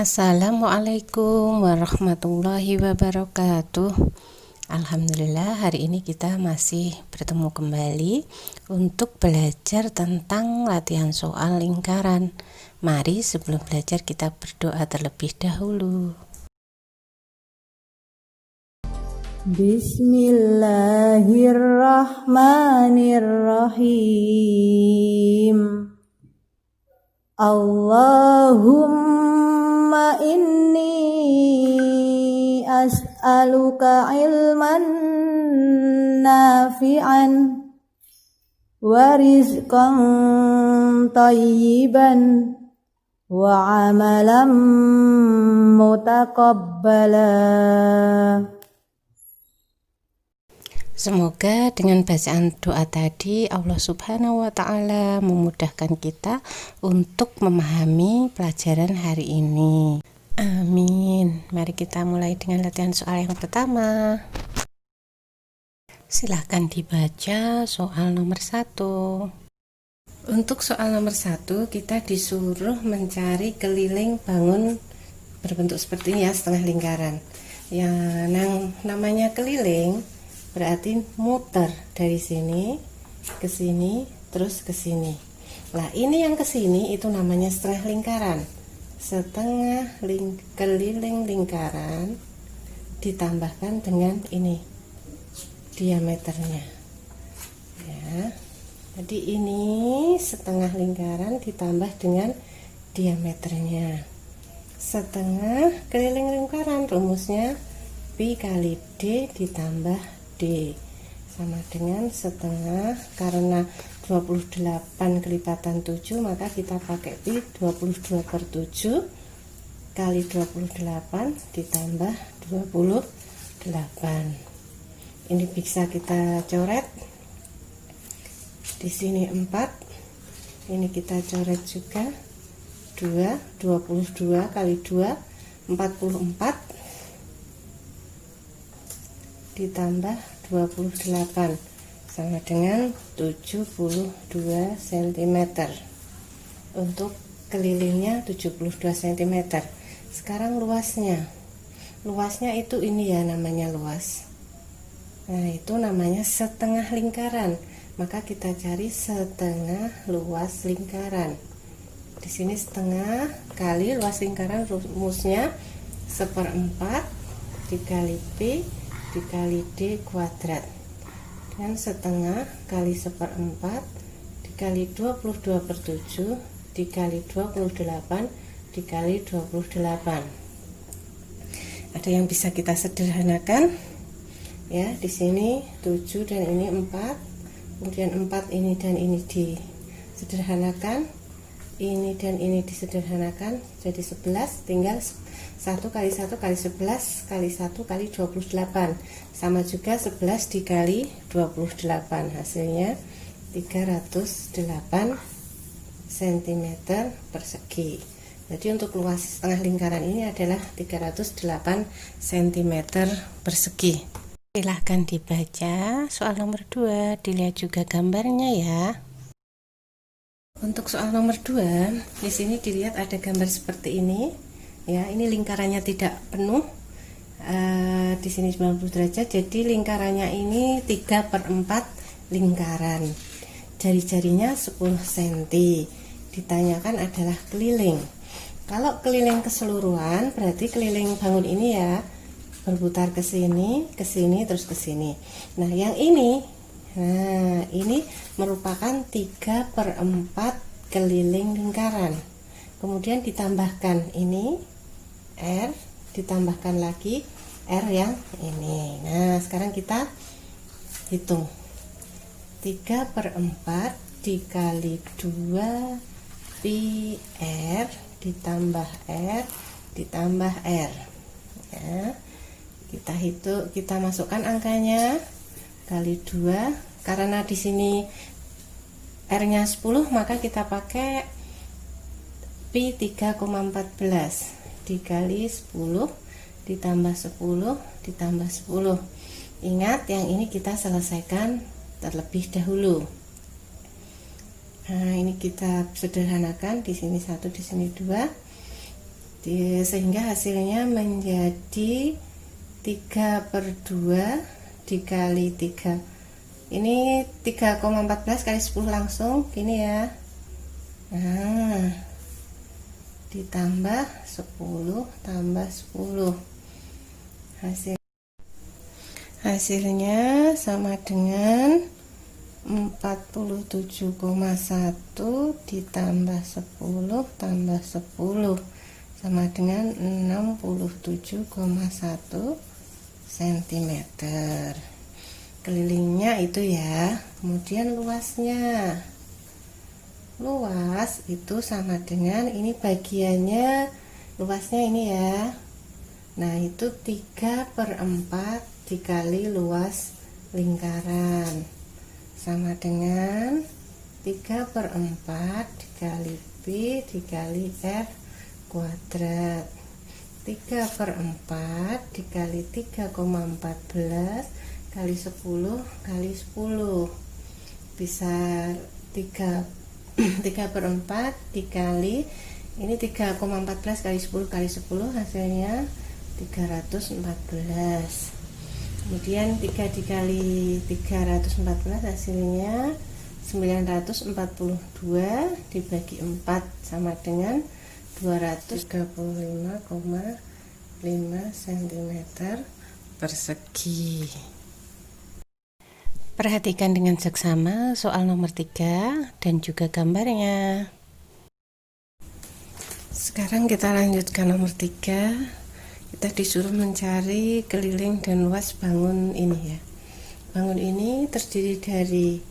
Assalamualaikum warahmatullahi wabarakatuh. Alhamdulillah, hari ini kita masih bertemu kembali untuk belajar tentang latihan soal lingkaran. Mari sebelum belajar kita berdoa terlebih dahulu. Bismillahirrahmanirrahim. Allahumma inni as'aluka ilman nafi'an wa rizqan tayyiban wa amalan mutaqabbala. Semoga dengan bacaan doa tadi Allah Subhanahu wa Ta'ala memudahkan kita untuk memahami pelajaran hari ini. Amin. Mari kita mulai dengan latihan soal yang pertama. Silahkan dibaca soal nomor 1. Untuk soal nomor 1 kita disuruh mencari keliling bangun berbentuk seperti ini ya, setengah lingkaran. Yang namanya keliling berarti muter dari sini ke sini terus ke sini. Nah, ini yang ke sini itu namanya setengah lingkaran. Keliling lingkaran ditambahkan dengan ini diameternya. Ya. Jadi ini setengah lingkaran ditambah dengan diameternya. Setengah keliling lingkaran rumusnya pi kali d ditambah D sama dengan setengah, karena 28 kelipatan 7 maka kita pakai pi 22/7 kali 28 ditambah 28. Ini bisa kita coret. Di sini 4, ini kita coret juga 2, 22 kali 2 44 ditambah 28 sama dengan 72 cm. Untuk kelilingnya 72 cm. Sekarang luasnya itu ini ya, namanya luas. Nah, itu namanya setengah lingkaran. Maka kita cari setengah luas lingkaran. Di sini setengah kali luas lingkaran rumusnya 1/4 dikali pi dikali d kuadrat, dan setengah kali 1/4 dikali 22/7 dikali 28 dikali 28. Ada yang bisa kita sederhanakan ya. Di sini 7 dan ini 4, kemudian 4 ini dan ini disederhanakan, ini dan ini disederhanakan jadi 11, tinggal 1 kali 1 kali 11 kali 1 kali 28 sama juga 11 dikali 28, hasilnya 308 cm persegi. Jadi untuk luas setengah lingkaran ini adalah 308 cm persegi. Silahkan dibaca soal nomor 2, dilihat juga gambarnya ya. Untuk soal nomor 2, di sini dilihat ada gambar seperti ini. Ya, ini lingkarannya tidak penuh. Di sini 90 derajat, jadi lingkarannya ini 3/4 lingkaran. Jari-jarinya 10 cm. Ditanyakan adalah keliling. Kalau keliling keseluruhan berarti keliling bangun ini ya berputar ke sini, terus ke sini. Nah, yang ini, ini merupakan 3/4 keliling lingkaran. Kemudian ditambahkan ini R, ditambahkan lagi R yang ini. Nah, sekarang kita hitung 3/4 dikali 2 pi R ditambah R ditambah R ya. Kita hitung, kita masukkan angkanya kali 2. Karena di sini R nya 10 maka kita pakai pi 3,14 dikali 10 ditambah 10 ditambah 10. Ingat, yang ini kita selesaikan terlebih dahulu. Nah, ini kita sederhanakan, di sini 1, di sini 2. sehingga hasilnya menjadi 3/2 dikali 3. Ini 3,14 kali 10 langsung gini ya. Nah, ditambah 10 tambah 10. Hasilnya sama dengan 47,1 ditambah 10 tambah 10 sama dengan 67,1 cm. Kelilingnya itu ya. Kemudian luasnya. Luas itu sama dengan ini bagiannya, luasnya ini ya. Nah, itu 3/4 dikali luas lingkaran sama dengan 3/4 dikali P dikali R kuadrat. 3/4 dikali 3,14 kali 10 kali 10 bisa 3/4 dikali ini 3,14 kali 10 kali 10 hasilnya 314. Kemudian 3 dikali 314 hasilnya 942 dibagi 4 sama dengan 235,5 cm persegi. Perhatikan dengan seksama soal nomor 3 dan juga gambarnya. Sekarang kita lanjutkan nomor 3. Kita disuruh mencari keliling dan luas bangun ini ya. Bangun ini terdiri dari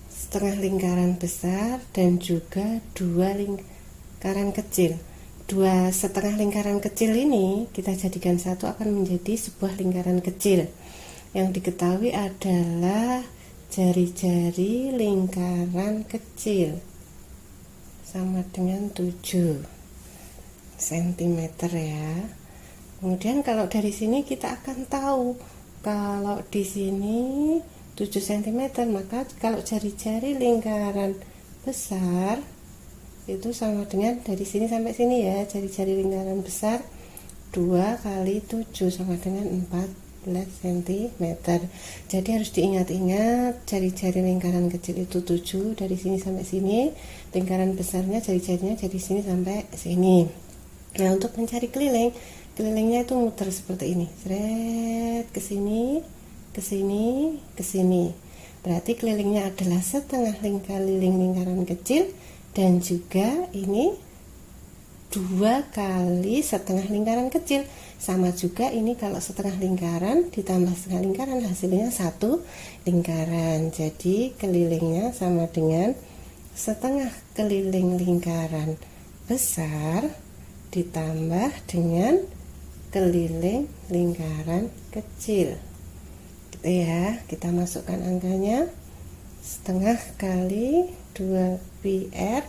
setengah lingkaran besar dan juga 2 lingkaran kecil. 2 setengah lingkaran kecil ini kita jadikan satu akan menjadi sebuah lingkaran kecil. Yang diketahui adalah jari-jari lingkaran kecil sama dengan 7 cm ya. Kemudian kalau dari sini kita akan tahu kalau di sini 7 cm, maka kalau jari-jari lingkaran besar itu sama dengan dari sini sampai sini ya, jari-jari lingkaran besar 2 kali 7 sama dengan 14 cm. Jadi harus diingat-ingat jari-jari lingkaran kecil itu 7 dari sini sampai sini, lingkaran besarnya jari-jarinya dari sini sampai sini. Nah, untuk mencari kelilingnya itu muter seperti ini, seret ke sini, ke sini, ke sini. Berarti kelilingnya adalah setengah keliling lingkaran kecil dan juga ini 2 kali setengah lingkaran kecil. Sama juga ini kalau setengah lingkaran ditambah setengah lingkaran hasilnya 1 lingkaran. Jadi kelilingnya sama dengan setengah keliling lingkaran besar ditambah dengan keliling lingkaran kecil. Gitu ya, kita masukkan angkanya. Setengah kali 2πr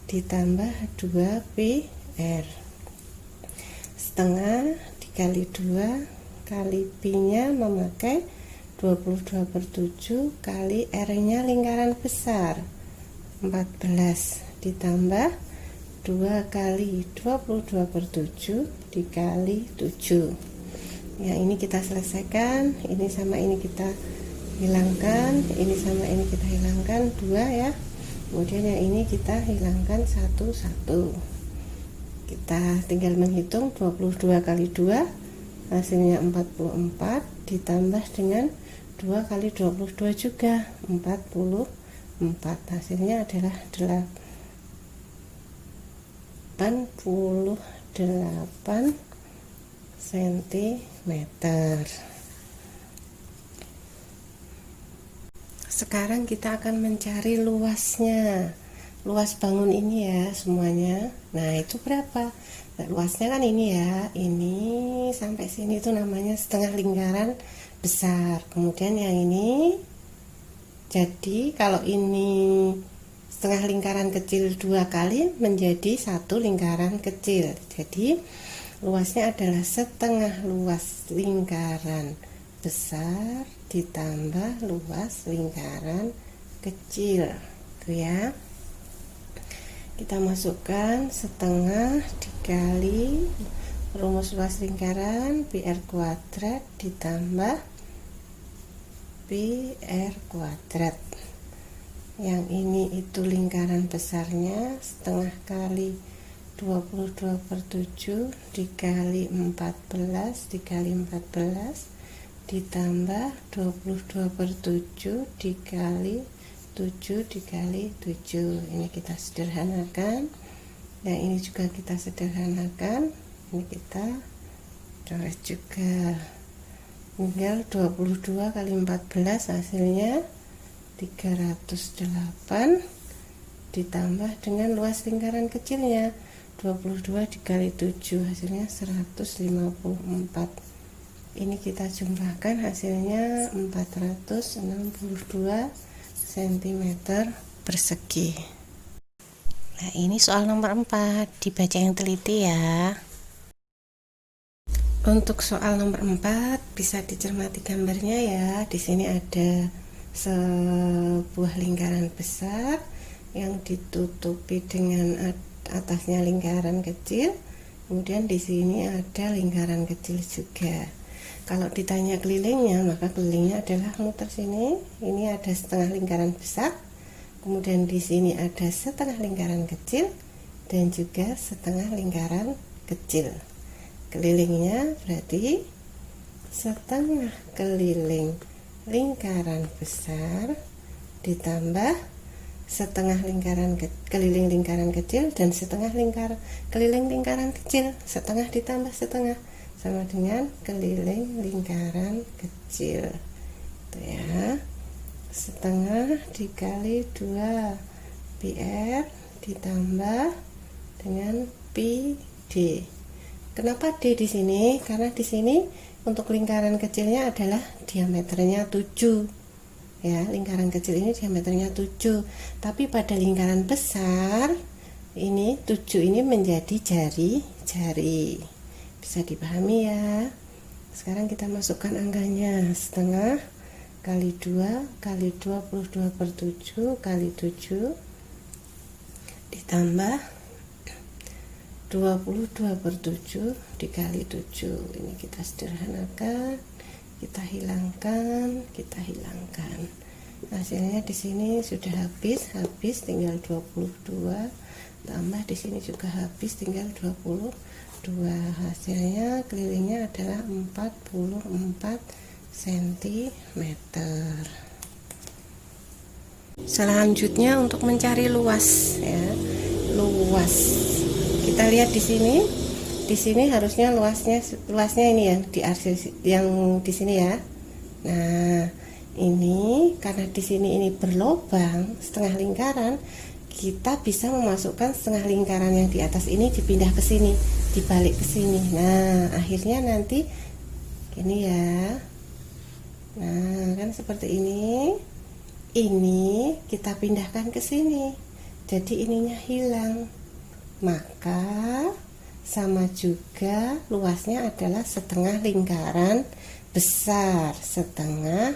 ditambah 2πr. Setengah dikali 2 kali pi-nya memakai 22/7 kali r-nya lingkaran besar 14 ditambah 2 kali 22/7 dikali 7. Ya, ini kita selesaikan. Ini sama ini kita hilangkan, ini sama ini kita hilangkan 2 ya. Kemudian yang ini kita hilangkan 1 Kita tinggal menghitung 22 kali 2 hasilnya 44 ditambah dengan 2 kali 22 juga 44, hasilnya adalah 88 cm. Sekarang kita akan mencari luasnya, luas bangun ini ya semuanya. Nah, itu berapa? Nah, luasnya kan ini ya, ini sampai sini itu namanya setengah lingkaran besar. Kemudian yang ini, jadi kalau ini setengah lingkaran kecil 2 kali menjadi 1 lingkaran kecil. Jadi luasnya adalah setengah luas lingkaran besar ditambah luas lingkaran kecil, tuh ya. Kita masukkan setengah dikali rumus luas lingkaran pi r kuadrat ditambah pi r kuadrat. Yang ini itu lingkaran besarnya, setengah kali 22/7 dikali 14 dikali 14 ditambah 22/7 dikali 7 dikali 7. Ini kita sederhanakan. Yang ini juga kita sederhanakan. Ini kita coret juga. Tinggal 22 kali 14 hasilnya 308 ditambah dengan luas lingkaran kecilnya 22 dikali 7 hasilnya 154. Ini kita jumlahkan hasilnya 462 cm persegi. Nah, ini soal nomor 4, dibaca yang teliti ya. Untuk soal nomor 4 bisa dicermati gambarnya ya. Di sini ada sebuah lingkaran besar yang ditutupi dengan atasnya lingkaran kecil. Kemudian di sini ada lingkaran kecil juga. Kalau ditanya kelilingnya, maka kelilingnya adalah muter sini. Ini ada setengah lingkaran besar, kemudian di sini ada setengah lingkaran kecil, dan juga setengah lingkaran kecil. Kelilingnya berarti setengah keliling lingkaran besar ditambah setengah keliling lingkaran kecil, dan setengah keliling lingkaran kecil. Setengah ditambah setengah sama dengan keliling lingkaran kecil. Itu ya. Setengah dikali 2 pi r ditambah dengan pi d. Kenapa d di sini? Karena di sini untuk lingkaran kecilnya adalah diameternya 7. Ya, lingkaran kecil ini diameternya 7. Tapi pada lingkaran besar ini 7 ini menjadi jari-jari. Bisa dipahami ya. Sekarang kita masukkan angkanya. Setengah kali 2 kali 22/7 kali 7 ditambah 22/7 dikali 7. Ini kita sederhanakan, kita hilangkan. Hasilnya di sini sudah habis tinggal 22, tambah di sini juga habis tinggal 22. Hasilnya kelilingnya adalah 44 cm. Selanjutnya untuk mencari luas ya. Luas. Kita lihat di sini. Di sini harusnya luasnya ini yang di sini ya. Nah, ini karena di sini ini berlobang setengah lingkaran, kita bisa memasukkan setengah lingkaran yang di atas ini dipindah ke sini, dibalik ke sini. Nah, akhirnya nanti ini ya. Nah, kan seperti ini. Ini kita pindahkan ke sini. Jadi ininya hilang. Maka sama juga luasnya adalah setengah lingkaran besar, setengah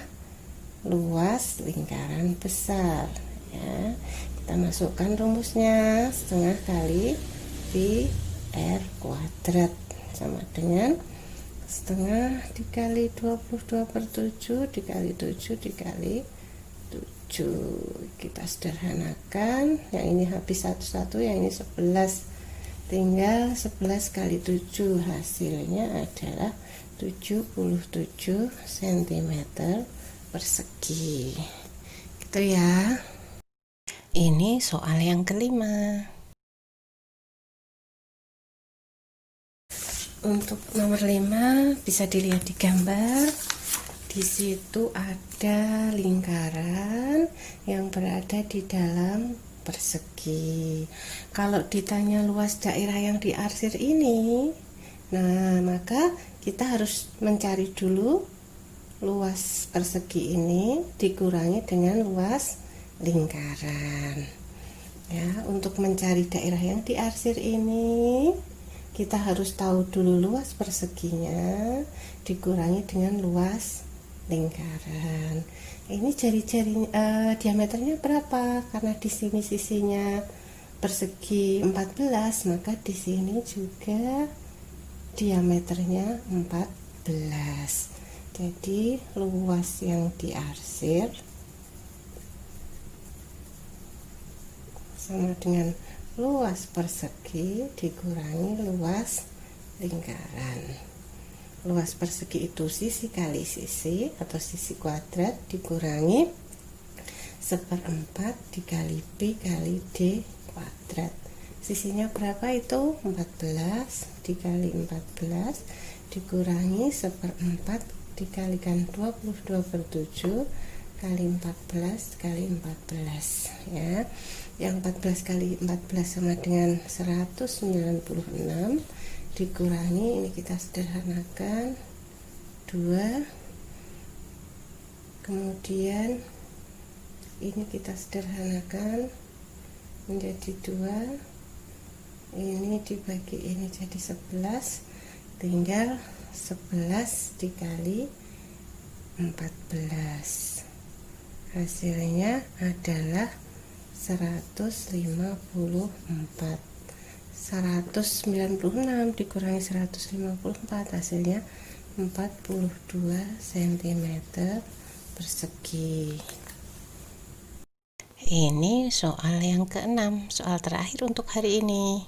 luas lingkaran besar ya. Kita masukkan rumusnya, setengah kali pi r kuadrat sama dengan setengah dikali 22/7 dikali 7 dikali 7. Kita sederhanakan, yang ini habis 1, yang ini 11, tinggal 11 kali 7, hasilnya adalah 77 cm persegi. Gitu ya. Ini soal yang kelima. Untuk nomor 5 bisa dilihat di gambar. Di situ ada lingkaran yang berada di dalam persegi. Kalau ditanya luas daerah yang diarsir ini, nah maka kita harus mencari dulu luas persegi ini dikurangi dengan luas lingkaran. Ya, untuk mencari daerah yang diarsir ini, kita harus tahu dulu luas perseginya dikurangi dengan luas lingkaran. Ini jari-jari diameternya berapa? Karena di sini sisinya persegi 14, maka di sini juga diameternya 14. Jadi luas yang diarsir sama dengan luas persegi dikurangi luas lingkaran. Luas persegi itu sisi kali sisi atau sisi kuadrat dikurangi 1/4 dikali B kali D kuadrat. Sisinya berapa itu? 14 dikali 14 dikurangi 1/4 dikalikan 22/7 kali 14 kali 14 ya. Yang 14 kali 14 sama dengan 196 dikurangi, ini kita sederhanakan 2, kemudian ini kita sederhanakan menjadi 2, ini dibagi ini jadi 11, tinggal 11 dikali 14, hasilnya adalah 154. 196 dikurangi 154 hasilnya 42 cm persegi. Ini soal yang ke-6, soal terakhir untuk hari ini.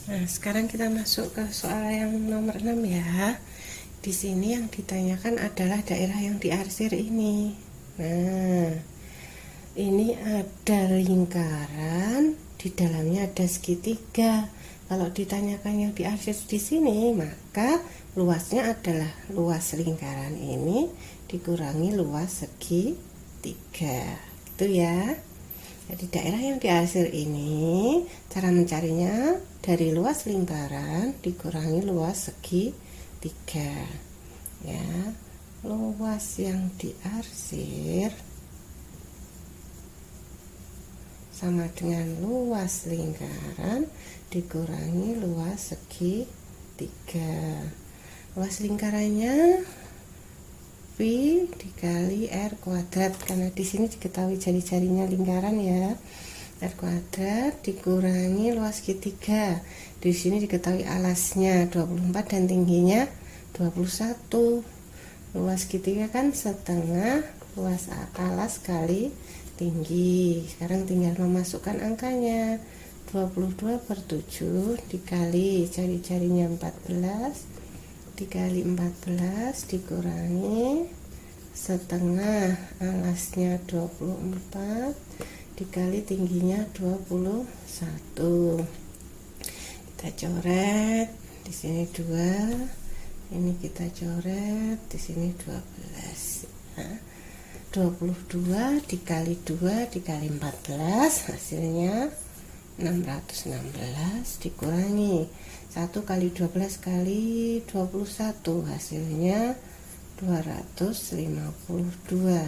Nah, sekarang kita masuk ke soal yang nomor 6 ya. Di sini yang ditanyakan adalah daerah yang diarsir ini. Nah, ini ada lingkaran, di dalamnya ada segitiga. Kalau ditanyakan yang diarsir di sini, maka luasnya adalah luas lingkaran ini dikurangi luas segitiga. Itu ya. Jadi daerah yang diarsir ini cara mencarinya dari luas lingkaran dikurangi luas segitiga. Ya, luas yang diarsir sama dengan luas lingkaran dikurangi luas segitiga. Luas lingkarannya V dikali R kuadrat, karena di sini diketahui jari-jarinya lingkaran ya. R kuadrat dikurangi luas segitiga. Di sini diketahui alasnya 24 dan tingginya 21. Luas segitiga kan setengah luas alas kali tinggi. Sekarang tinggal memasukkan angkanya. 22/7 dikali jari-jarinya 14 dikali 14 dikurangi setengah alasnya 24 dikali tingginya 21. Kita coret, di sini 2, ini kita coret, di sini 12. Nah, 22 dikali 2 dikali 14 hasilnya 616 dikurangi 1 kali 12 kali 21 hasilnya 252.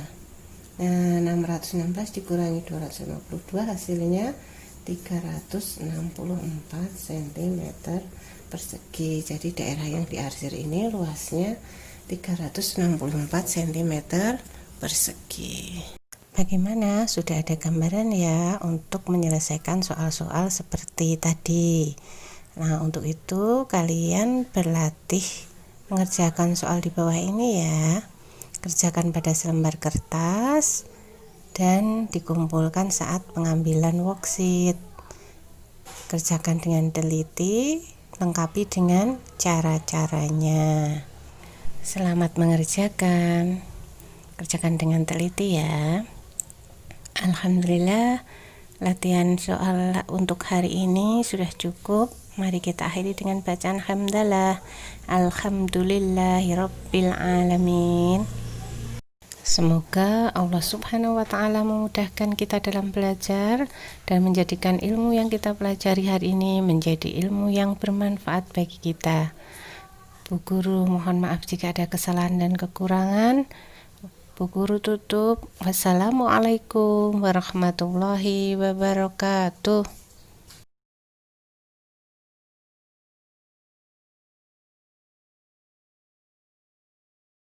Nah, 616 dikurangi 252 hasilnya 364 cm persegi. Jadi daerah yang diarsir ini luasnya 364 cm persegi. Bagaimana? Sudah ada gambaran ya untuk menyelesaikan soal-soal seperti tadi. Nah, untuk itu kalian berlatih mengerjakan soal di bawah ini ya. Kerjakan pada selembar kertas dan dikumpulkan saat pengambilan worksheet. Kerjakan dengan teliti, lengkapi dengan cara-caranya. Selamat mengerjakan. Kerjakan dengan teliti ya. Alhamdulillah, latihan soal untuk hari ini sudah cukup. Mari kita akhiri dengan bacaan hamdalah. Alhamdulillahirabbil alamin. Semoga Allah Subhanahu wa ta'ala memudahkan kita dalam belajar dan menjadikan ilmu yang kita pelajari hari ini menjadi ilmu yang bermanfaat bagi kita. Bu Guru mohon maaf jika ada kesalahan dan kekurangan. Bu Guru tutup. Wassalamualaikum warahmatullahi wabarakatuh.